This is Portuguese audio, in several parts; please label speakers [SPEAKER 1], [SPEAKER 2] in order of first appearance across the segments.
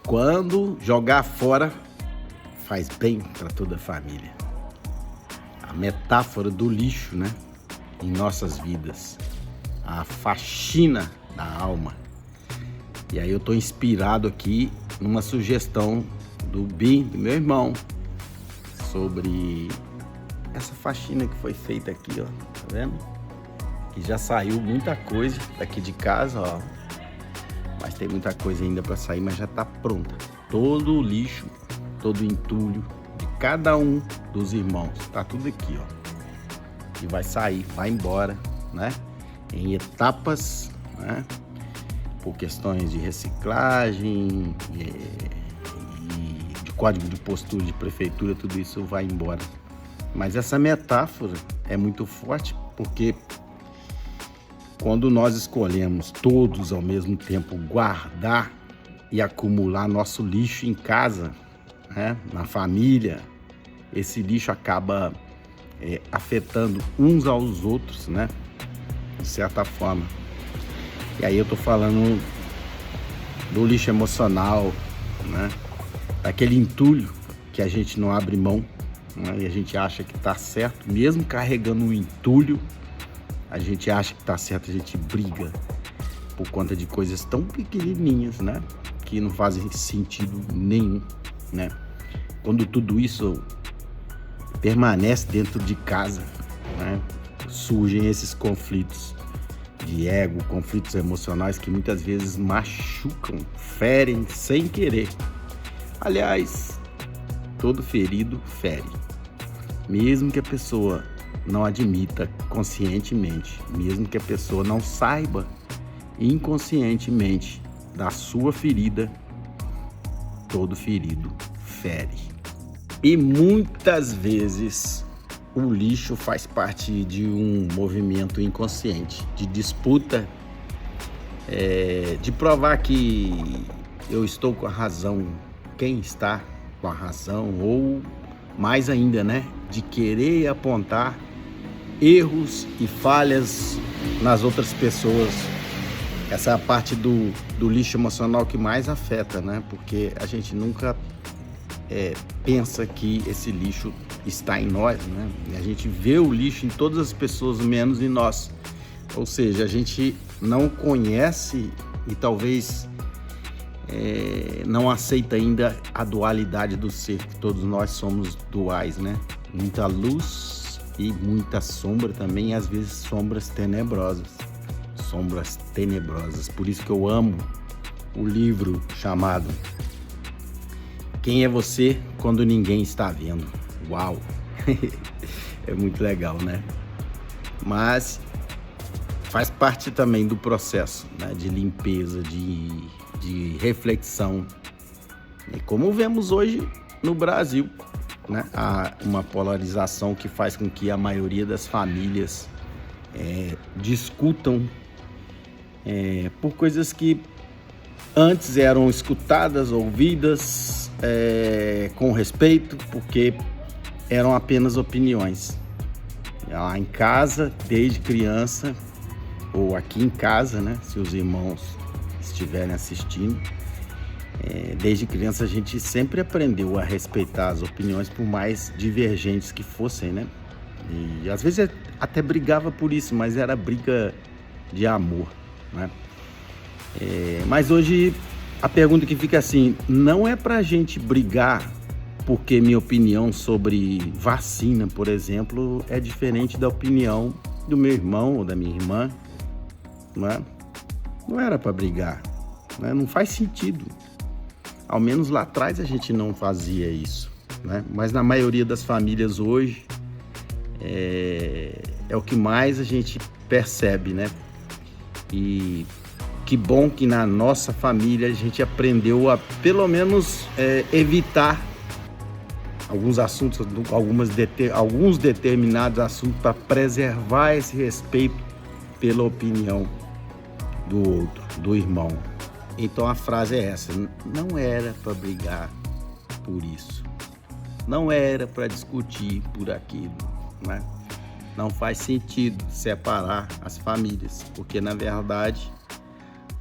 [SPEAKER 1] Quando jogar fora faz bem para toda a família. A metáfora do lixo, né? Em nossas vidas. A faxina da alma. E aí eu tô inspirado aqui numa sugestão do Bim, do meu irmão, sobre essa faxina que foi feita aqui, ó. Tá vendo? Que já saiu muita coisa daqui de casa, ó. Mas tem muita coisa ainda para sair, mas já tá pronta. Todo o lixo, todo o entulho de cada um dos irmãos, tá tudo aqui, ó. E vai sair, vai embora, né? Em etapas, né? Por questões de reciclagem e de código de postura de prefeitura, tudo isso vai embora. Mas essa metáfora é muito forte porque quando nós escolhemos todos ao mesmo tempo guardar e acumular nosso lixo em casa, né, na família, esse lixo acaba afetando uns aos outros, né, de certa forma. E aí eu tô falando do lixo emocional, né, daquele entulho que a gente não abre mão, né, e a gente acha que tá certo, mesmo carregando o entulho. A gente acha que tá certo, a gente briga por conta de coisas tão pequenininhas, né? Que não fazem sentido nenhum, né? Quando tudo isso permanece dentro de casa, né? Surgem esses conflitos de ego, conflitos emocionais que muitas vezes machucam, ferem sem querer. Aliás, todo ferido fere. Mesmo que a pessoa não admita conscientemente, mesmo que a pessoa não saiba inconscientemente da sua ferida, todo ferido fere. E muitas vezes o lixo faz parte de um movimento inconsciente, de disputa, de provar que eu estou com a razão, quem está com a razão, ou mais ainda, né, de querer apontar erros e falhas nas outras pessoas. Essa é a parte do lixo emocional que mais afeta, né? Porque a gente nunca pensa que esse lixo está em nós, né? E a gente vê o lixo em todas as pessoas, menos em nós. Ou seja, a gente não conhece e talvez não aceita ainda a dualidade do ser, que todos nós somos duais, né? Muita luz e muita sombra também, e às vezes sombras tenebrosas. Por isso que eu amo o livro chamado Quem é Você Quando Ninguém Está Vendo? Uau! É muito legal, né? Mas faz parte também do processo, né? De limpeza, de reflexão. E como vemos hoje no Brasil, né? Há uma polarização que faz com que a maioria das famílias discutam por coisas que antes eram escutadas, ouvidas com respeito, porque eram apenas opiniões. Lá em casa, desde criança, ou aqui em casa, né? Se os irmãos estiverem assistindo, desde criança a gente sempre aprendeu a respeitar as opiniões, por mais divergentes que fossem, né? E às vezes até brigava por isso, mas era briga de amor, né? Mas hoje a pergunta que fica assim, não é pra gente brigar porque minha opinião sobre vacina, por exemplo, é diferente da opinião do meu irmão ou da minha irmã, né? Não era pra brigar, né? Não faz sentido. Ao menos lá atrás a gente não fazia isso, né? Mas na maioria das famílias hoje é o que mais a gente percebe, né? E que bom que na nossa família a gente aprendeu a pelo menos evitar alguns assuntos, alguns determinados assuntos, para preservar esse respeito pela opinião do outro, do irmão. Então a frase é essa: não era para brigar por isso, não era para discutir por aquilo, né? Não faz sentido separar as famílias, porque na verdade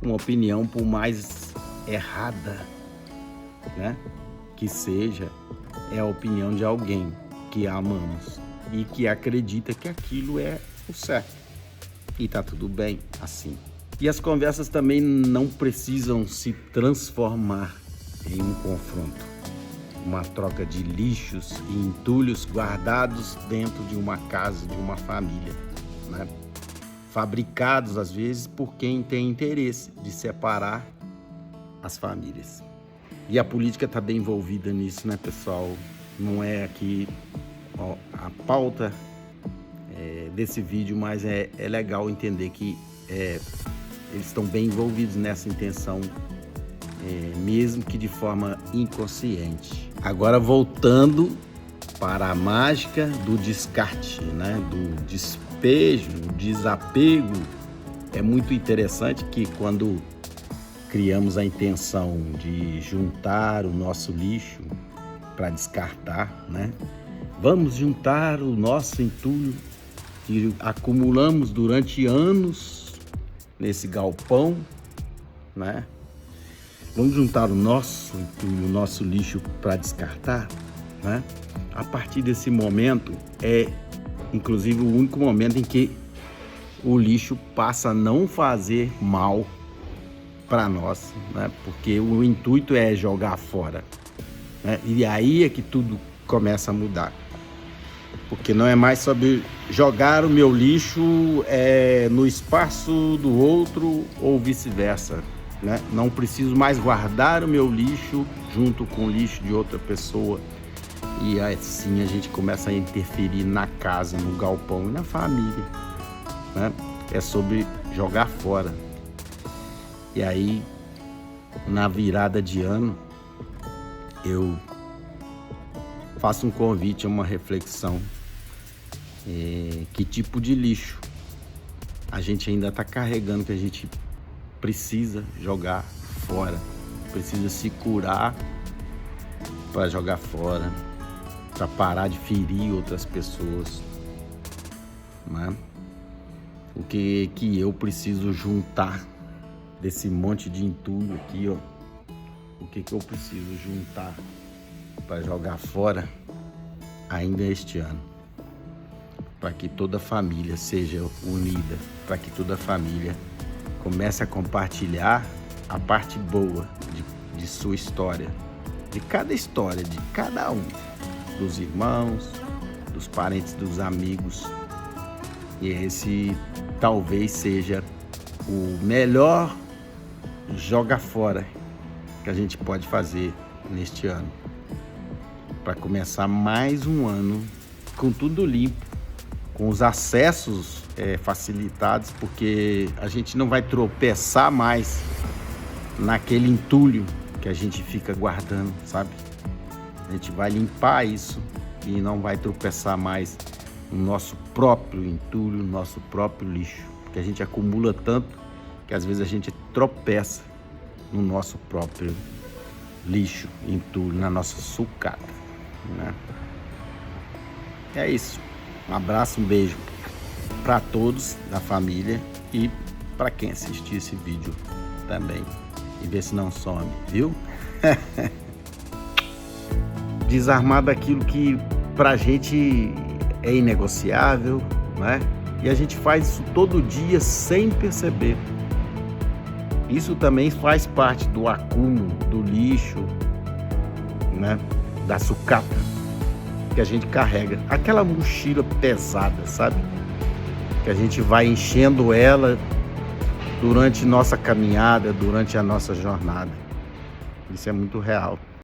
[SPEAKER 1] uma opinião, por mais errada né? Que seja é a opinião de alguém que amamos e que acredita que aquilo é o certo. E tá tudo bem assim. E as conversas também não precisam se transformar em um confronto, uma troca de lixos e entulhos guardados dentro de uma casa, de uma família, né? Fabricados às vezes por quem tem interesse de separar as famílias. E a política está bem envolvida nisso, né, pessoal? Não é aqui a pauta desse vídeo, mas é legal entender que eles estão bem envolvidos nessa intenção, mesmo que de forma inconsciente. Agora, voltando para a mágica do descarte, né? Do despejo, do desapego, é muito interessante que quando criamos a intenção de juntar o nosso lixo para descartar, né? Vamos juntar o nosso entulho que acumulamos durante anos nesse galpão, né? Vamos juntar o nosso entulho, o nosso lixo para descartar, né? A partir desse momento inclusive, o único momento em que o lixo passa a não fazer mal para nós, né? Porque o intuito é jogar fora, né? E aí é que tudo começa a mudar. Porque não é mais sobre jogar o meu lixo no espaço do outro ou vice-versa, né? Não preciso mais guardar o meu lixo junto com o lixo de outra pessoa. E assim a gente começa a interferir na casa, no galpão e na família, né? É sobre jogar fora. E aí, na virada de ano, eu faço um convite a uma reflexão. Que tipo de lixo a gente ainda está carregando, que a gente precisa jogar fora, precisa se curar para jogar fora, para parar de ferir outras pessoas, né? O que eu preciso juntar desse monte de entulho aqui, ó? O que eu preciso juntar para jogar fora ainda este ano? Para que toda a família seja unida, para que toda a família comece a compartilhar a parte boa de sua história, de cada um, dos irmãos, dos parentes, dos amigos. E esse talvez seja o melhor joga fora que a gente pode fazer neste ano, para começar mais um ano com tudo limpo, com os acessos facilitados, porque a gente não vai tropeçar mais naquele entulho que a gente fica guardando, sabe? A gente vai limpar isso e não vai tropeçar mais no nosso próprio entulho, no nosso próprio lixo, porque a gente acumula tanto que às vezes a gente tropeça no nosso próprio lixo, entulho, na nossa sucata, né? É isso. Um abraço, um beijo para todos da família e para quem assistir esse vídeo também. E ver se não some, viu? Desarmar daquilo que pra gente é inegociável, né? E a gente faz isso todo dia sem perceber. Isso também faz parte do acúmulo, do lixo, né? Da sucata que a gente carrega. Aquela mochila pesada, sabe? Que a gente vai enchendo ela durante nossa caminhada, durante a nossa jornada. Isso é muito real.